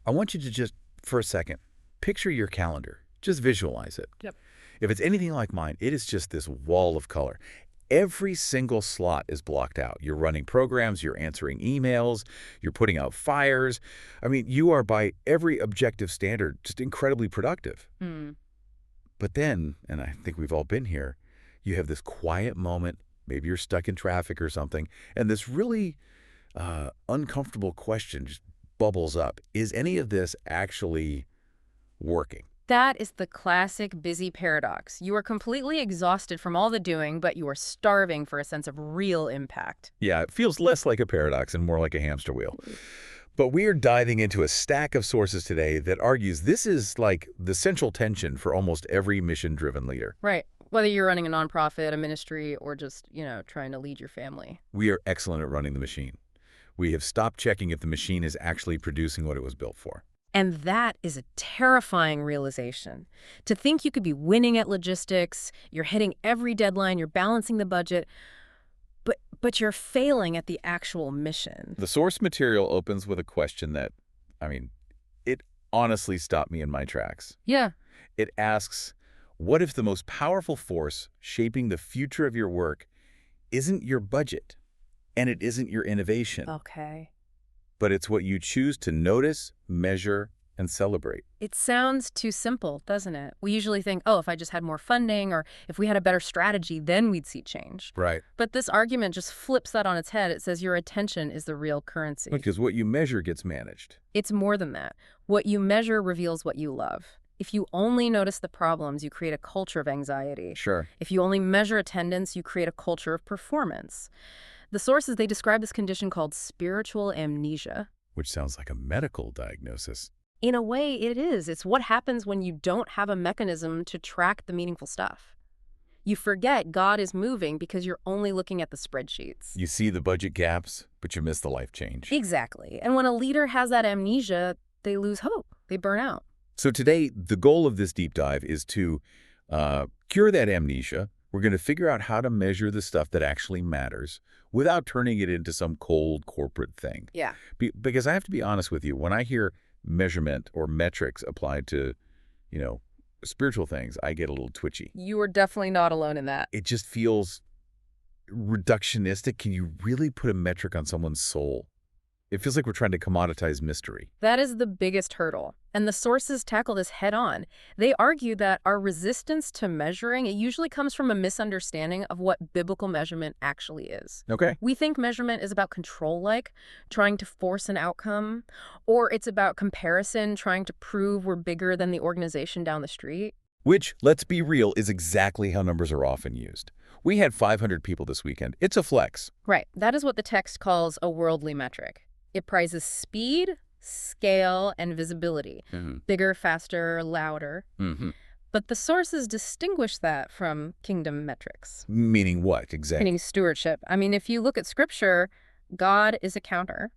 I want you to just, for a second, picture your calendar. Just visualize it. Yep. If it's anything like mine, it is just this wall of color. Every single slot is blocked out. You're running programs, you're answering emails, you're putting out fires. I mean, you are, by every objective standard, just incredibly productive. But then, and I think we've all been here, you have this quiet moment, maybe you're stuck in traffic or something, and this really uncomfortable question just bubbles up. Is any of this actually working? That is the classic busy paradox. You are completely exhausted from all the doing, but you are starving for a sense of real impact. Yeah, it feels less like a paradox and more like a hamster wheel. But we are diving into a stack of sources today that argues this is like the central tension for almost every mission-driven leader. Right. Whether you're running a nonprofit, a ministry, or just, trying to lead your family. We are excellent at running the machine. We have stopped checking if the machine is actually producing what it was built for. And that is a terrifying realization. To think you could be winning at logistics, you're hitting every deadline, you're balancing the budget, but you're failing at the actual mission. The source material opens with a question that, it honestly stopped me in my tracks. Yeah. It asks, what if the most powerful force shaping the future of your work isn't your budget and it isn't your innovation? Okay. But it's what you choose to notice, measure, and celebrate. It sounds too simple, doesn't it? We usually think, oh, if I just had more funding or if we had a better strategy, then we'd see change. Right. But this argument just flips that on its head. It says your attention is the real currency. Because what you measure gets managed. It's more than that. What you measure reveals what you love. If you only notice the problems, you create a culture of anxiety. Sure. If you only measure attendance, you create a culture of performance. The sources, they describe this condition called spiritual amnesia. Which sounds like a medical diagnosis. In a way, it is. It's what happens when you don't have a mechanism to track the meaningful stuff. You forget God is moving because you're only looking at the spreadsheets. You see the budget gaps, but you miss the life change. Exactly. And when a leader has that amnesia, they lose hope. They burn out. So today, the goal of this deep dive is to cure that amnesia. We're going to figure out how to measure the stuff that actually matters without turning it into some cold corporate thing. Yeah. Because I have to be honest with you, when I hear measurement or metrics applied to, spiritual things, I get a little twitchy. You are definitely not alone in that. It just feels reductionistic. Can you really put a metric on someone's soul? It feels like we're trying to commoditize mystery. That is the biggest hurdle. And the sources tackle this head on. They argue that our resistance to measuring, it usually comes from a misunderstanding of what biblical measurement actually is. Okay. We think measurement is about control, like trying to force an outcome, or it's about comparison, trying to prove we're bigger than the organization down the street. Which, let's be real, is exactly how numbers are often used. We had 500 people this weekend. It's a flex. Right. That is what the text calls a worldly metric. It prizes speed, scale, and visibility. Bigger, faster, louder. But the sources distinguish that from kingdom metrics. Meaning what, exactly? Meaning stewardship. If you look at Scripture, God is a counter.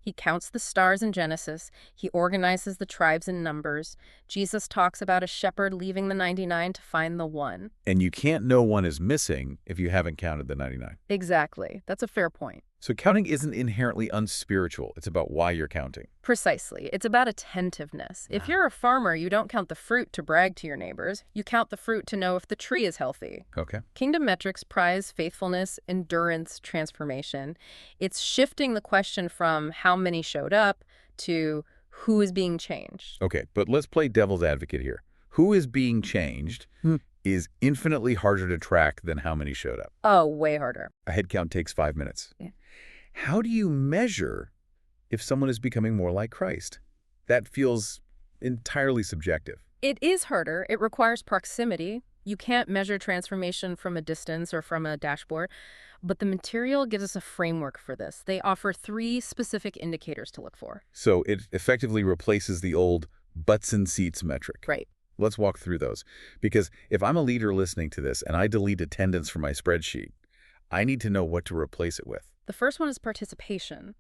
He counts the stars in Genesis. He organizes the tribes in Numbers. Jesus talks about a shepherd leaving the 99 to find the one. And you can't know one is missing if you haven't counted the 99. Exactly. That's a fair point. So counting isn't inherently unspiritual. It's about why you're counting. Precisely. It's about attentiveness. If you're a farmer, you don't count the fruit to brag to your neighbors. You count the fruit to know if the tree is healthy. Okay. Kingdom metrics prize faithfulness, endurance, transformation. It's shifting the question from how many showed up to who is being changed. Okay, but let's play devil's advocate here. Who is being changed is infinitely harder to track than how many showed up. Oh, way harder. A head count takes 5 minutes. Yeah. How do you measure if someone is becoming more like Christ? That feels entirely subjective. It is harder. It requires proximity. You can't measure transformation from a distance or from a dashboard, but the material gives us a framework for this. They offer 3 specific indicators to look for. So it effectively replaces the old butts and seats metric. Right. Let's walk through those. Because if I'm a leader listening to this and I delete attendance from my spreadsheet, I need to know what to replace it with. The first one is participation.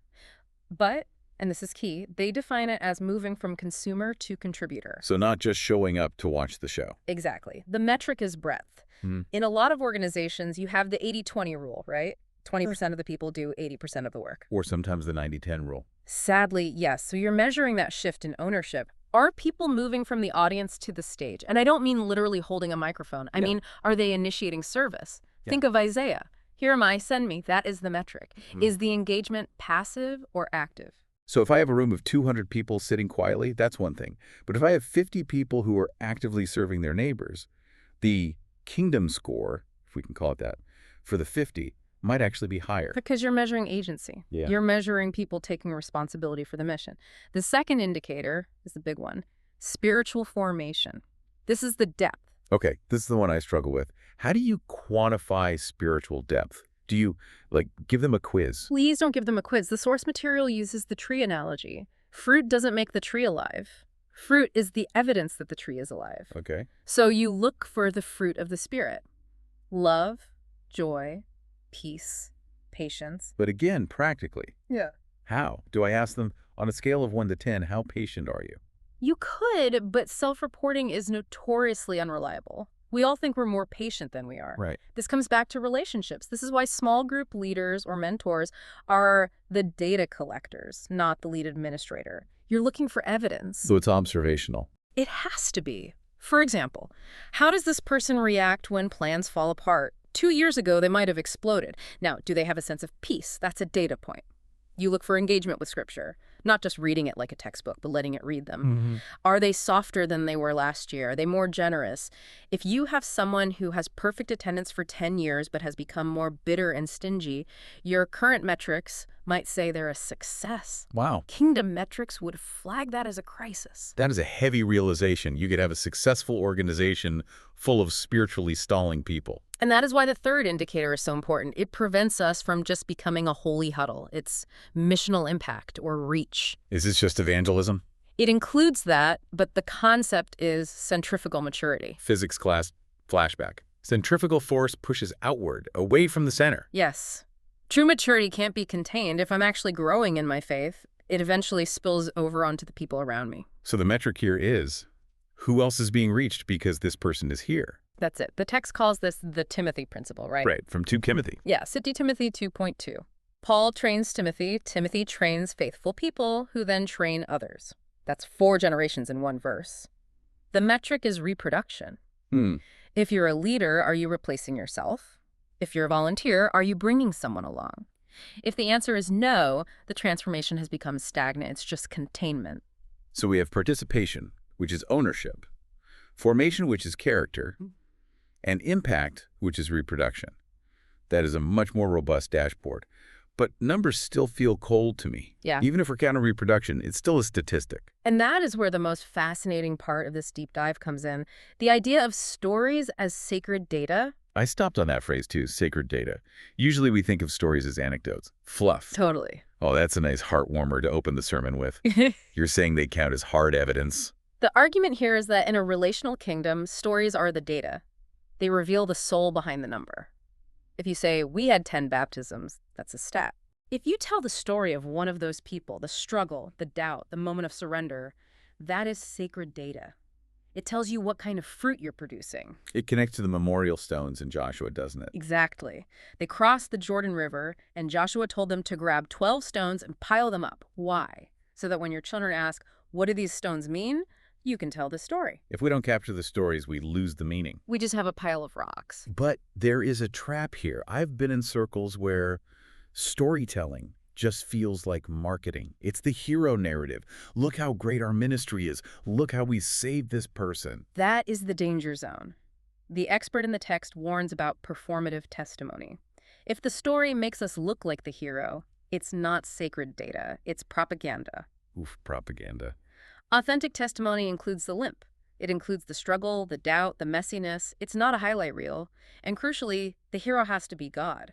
But, and this is key, they define it as moving from consumer to contributor. So not just showing up to watch the show. Exactly. The metric is breadth. In a lot of organizations, you have the 80-20 rule, right? 20% of the people do 80% of the work. Or sometimes the 90-10 rule. Sadly, yes. So you're measuring that shift in ownership. Are people moving from the audience to the stage? And I don't mean literally holding a microphone. I mean, are they initiating service? Yeah. Think of Isaiah. Here am I, send me. That is the metric. Mhm. Is the engagement passive or active? So if I have a room of 200 people sitting quietly, that's one thing. But if I have 50 people who are actively serving their neighbors, the kingdom score, if we can call it that, for the 50 might actually be higher. Because you're measuring agency. Yeah. You're measuring people taking responsibility for the mission. The second indicator is the big one, spiritual formation. This is the depth. Okay, this is the one I struggle with. How do you quantify spiritual depth? Do you, give them a quiz? Please don't give them a quiz. The source material uses the tree analogy. Fruit doesn't make the tree alive. Fruit is the evidence that the tree is alive. Okay. So you look for the fruit of the Spirit. Love, joy, peace, patience. But again, practically, Yeah. how? Do I ask them, on a scale of 1 to 10, how patient are you? You could, but self-reporting is notoriously unreliable. We all think we're more patient than we are. Right. This comes back to relationships. This is why small group leaders or mentors are the data collectors, not the lead administrator. You're looking for evidence. So it's observational. It has to be. For example, how does this person react when plans fall apart? 2 years ago, they might have exploded. Now, do they have a sense of peace? That's a data point. You look for engagement with Scripture, not just reading it like a textbook, but letting it read them. Mm-hmm. Are they softer than they were last year? Are they more generous? If you have someone who has perfect attendance for 10 years but has become more bitter and stingy, your current metrics might say they're a success. Wow. Kingdom metrics would flag that as a crisis. That is a heavy realization. You could have a successful organization full of spiritually stalling people. And that is why the third indicator is so important. It prevents us from just becoming a holy huddle. It's missional impact or reach. Is this just evangelism? It includes that, but the concept is centrifugal maturity. Physics class flashback. Centrifugal force pushes outward, away from the center. Yes. True maturity can't be contained. If I'm actually growing in my faith, it eventually spills over onto the people around me. So the metric here is, who else is being reached because this person is here? That's it. The text calls this the Timothy principle, right? Right, from 2 Timothy. Yeah, 2 Timothy 2.2. Paul trains Timothy. Timothy trains faithful people who then train others. That's 4 generations in one verse. The metric is reproduction. If you're a leader, are you replacing yourself? If you're a volunteer, are you bringing someone along? If the answer is no, the transformation has become stagnant. It's just containment. So we have participation, which is ownership, formation, which is character, and impact, which is reproduction. That is a much more robust dashboard. But numbers still feel cold to me. Yeah. Even if we're counting reproduction, it's still a statistic. And that is where the most fascinating part of this deep dive comes in. The idea of stories as sacred data. I stopped on that phrase too, sacred data. Usually we think of stories as anecdotes, fluff. Totally. Oh, that's a nice heart warmer to open the sermon with. You're saying they count as hard evidence. The argument here is that in a relational kingdom, stories are the data. They reveal the soul behind the number. If you say, we had 10 baptisms, that's a stat. If you tell the story of one of those people, the struggle, the doubt, the moment of surrender, that is sacred data. It tells you what kind of fruit you're producing. It connects to the memorial stones in Joshua, doesn't it? Exactly. They crossed the Jordan River, and Joshua told them to grab 12 stones and pile them up. Why? So that when your children ask, what do these stones mean? You can tell the story. If we don't capture the stories, we lose the meaning. We just have a pile of rocks. But there is a trap here. I've been in circles where storytelling just feels like marketing. It's the hero narrative. Look how great our ministry is. Look how we saved this person. That is the danger zone. The expert in the text warns about performative testimony. If the story makes us look like the hero, it's not sacred data. It's propaganda. Oof, propaganda. Authentic testimony includes the limp. It includes the struggle, the doubt, the messiness. It's not a highlight reel. And crucially, the hero has to be God.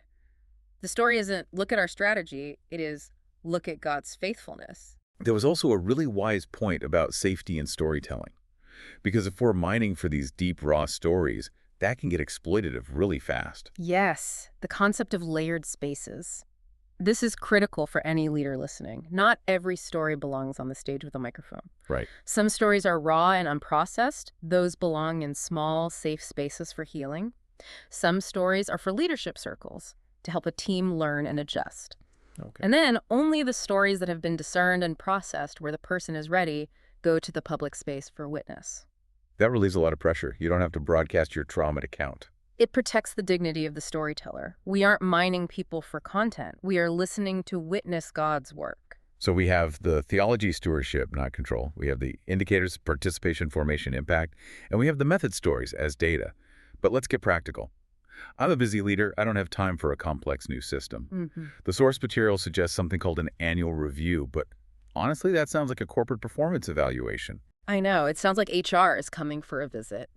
The story isn't, look at our strategy. It is, look at God's faithfulness. There was also a really wise point about safety in storytelling. Because if we're mining for these deep, raw stories, that can get exploitative really fast. Yes, the concept of layered spaces. This is critical for any leader listening. Not every story belongs on the stage with a microphone. Right. Some stories are raw and unprocessed. Those belong in small, safe spaces for healing. Some stories are for leadership circles, to help a team learn and adjust. Okay. And then only the stories that have been discerned and processed where the person is ready go to the public space for witness. That relieves a lot of pressure. You don't have to broadcast your trauma to count. It protects the dignity of the storyteller. We aren't mining people for content. We are listening to witness God's work. So we have the theology, stewardship, not control. We have the indicators, participation, formation, impact, and we have the method stories as data. But let's get practical. I'm a busy leader. I don't have time for a complex new system. The source material suggests something called an annual review, but honestly, that sounds like a corporate performance evaluation. I know, it sounds like HR is coming for a visit.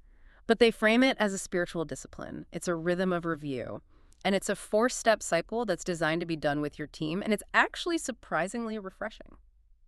But they frame it as a spiritual discipline. It's a rhythm of review. And it's a 4-step cycle that's designed to be done with your team, and it's actually surprisingly refreshing.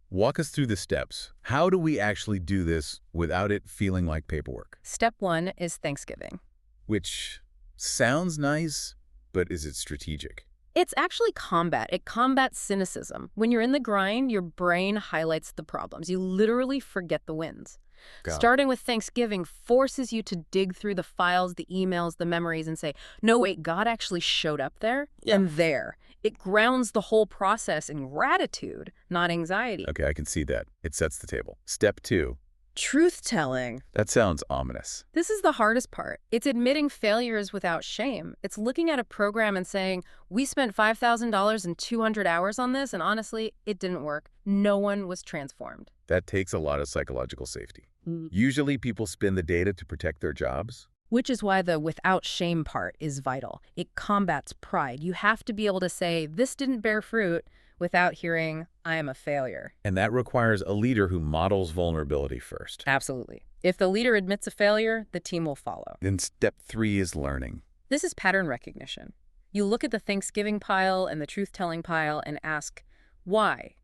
Walk us through the steps. How do we actually do this without it feeling like paperwork? Step 1 is Thanksgiving. Which sounds nice, but is it strategic? It's actually combat. It combats cynicism. When you're in the grind, your brain highlights the problems. You literally forget the wins. Got it. Starting with Thanksgiving forces you to dig through the files, the emails, the memories, and say, no, wait, God actually showed up there and there. It grounds the whole process in gratitude, not anxiety. Okay, I can see that. It sets the table. Step 2. Truth-telling. That sounds ominous. This is the hardest part. It's admitting failures without shame. It's looking at a program and saying, we spent $5,000 and 200 hours on this, and honestly, it didn't work. No one was transformed. That takes a lot of psychological safety. Usually people spin the data to protect their jobs. Which is why the without shame part is vital. It combats pride. You have to be able to say, this didn't bear fruit, without hearing, I am a failure. And that requires a leader who models vulnerability first. Absolutely. If the leader admits a failure, the team will follow. Then step 3 is learning. This is pattern recognition. You look at the Thanksgiving pile and the truth-telling pile and ask, why?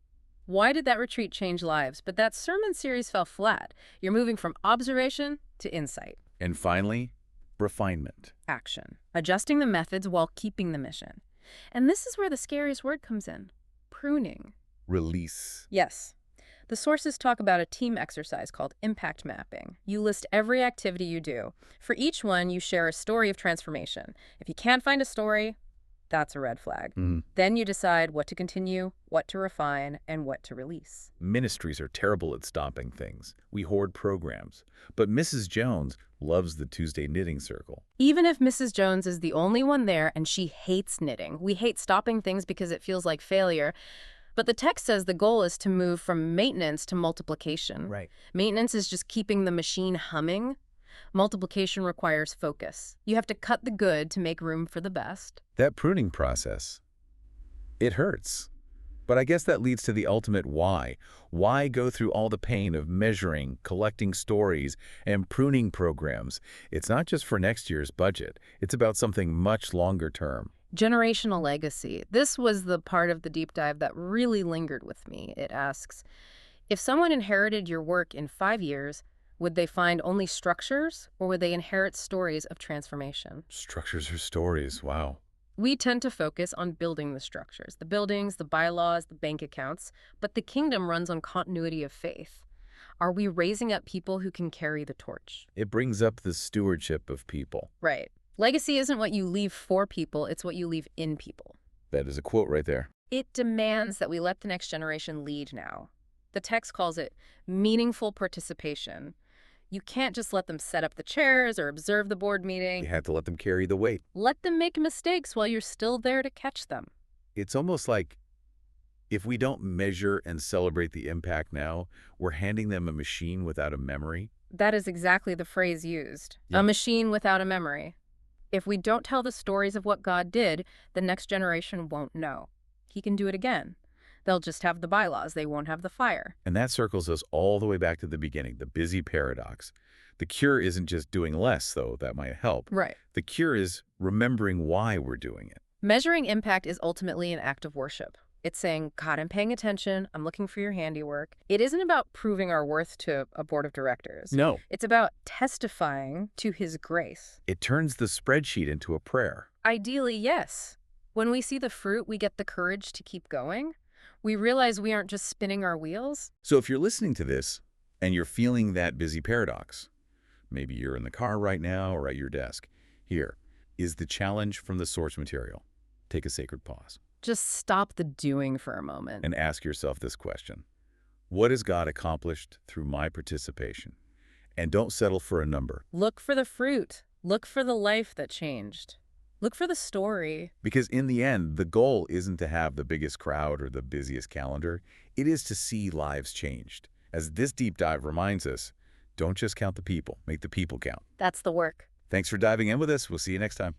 Why did that retreat change lives? But that sermon series fell flat. You're moving from observation to insight. And finally, refinement. Action. Adjusting the methods while keeping the mission. And this is where the scariest word comes in. Pruning. Release. Yes. The sources talk about a team exercise called impact mapping. You list every activity you do. For each one, you share a story of transformation. If you can't find a story, that's a red flag. Then you decide what to continue, what to refine, and what to release. Ministries are terrible at stopping things. We hoard programs. But Mrs. Jones loves the Tuesday knitting circle. Even if Mrs. Jones is the only one there and she hates knitting, we hate stopping things because it feels like failure. But the text says the goal is to move from maintenance to multiplication. Right. Maintenance is just keeping the machine humming. Multiplication requires focus. You have to cut the good to make room for the best. That pruning process, it hurts. But I guess that leads to the ultimate why. Why go through all the pain of measuring, collecting stories, and pruning programs? It's not just for next year's budget. It's about something much longer term. Generational legacy. This was the part of the deep dive that really lingered with me. It asks, if someone inherited your work in 5 years, would they find only structures, or would they inherit stories of transformation? Structures or stories, wow. We tend to focus on building the structures, the buildings, the bylaws, the bank accounts, but the kingdom runs on continuity of faith. Are we raising up people who can carry the torch? It brings up the stewardship of people. Right. Legacy isn't what you leave for people, it's what you leave in people. That is a quote right there. It demands that we let the next generation lead now. The text calls it meaningful participation. You can't just let them set up the chairs or observe the board meeting. You have to let them carry the weight. Let them make mistakes while you're still there to catch them. It's almost like if we don't measure and celebrate the impact now, we're handing them a machine without a memory. That is exactly the phrase used. Yeah. A machine without a memory. If we don't tell the stories of what God did, the next generation won't know. He can do it again. They'll just have the bylaws. They won't have the fire. And that circles us all the way back to the beginning, the busy paradox. The cure isn't just doing less, though that might help. Right. The cure is remembering why we're doing it. Measuring impact is ultimately an act of worship. It's saying, God, I'm paying attention. I'm looking for your handiwork. It isn't about proving our worth to a board of directors. No. It's about testifying to his grace. It turns the spreadsheet into a prayer. Ideally, yes. When we see the fruit, we get the courage to keep going. We realize we aren't just spinning our wheels. So if you're listening to this and you're feeling that busy paradox, maybe you're in the car right now or at your desk, here is the challenge from the source material. Take a sacred pause. Just stop the doing for a moment. And ask yourself this question. What has God accomplished through my participation? And don't settle for a number. Look for the fruit. Look for the life that changed. Look for the story. Because in the end, the goal isn't to have the biggest crowd or the busiest calendar. It is to see lives changed. As this deep dive reminds us, don't just count the people, make the people count. That's the work. Thanks for diving in with us. We'll see you next time.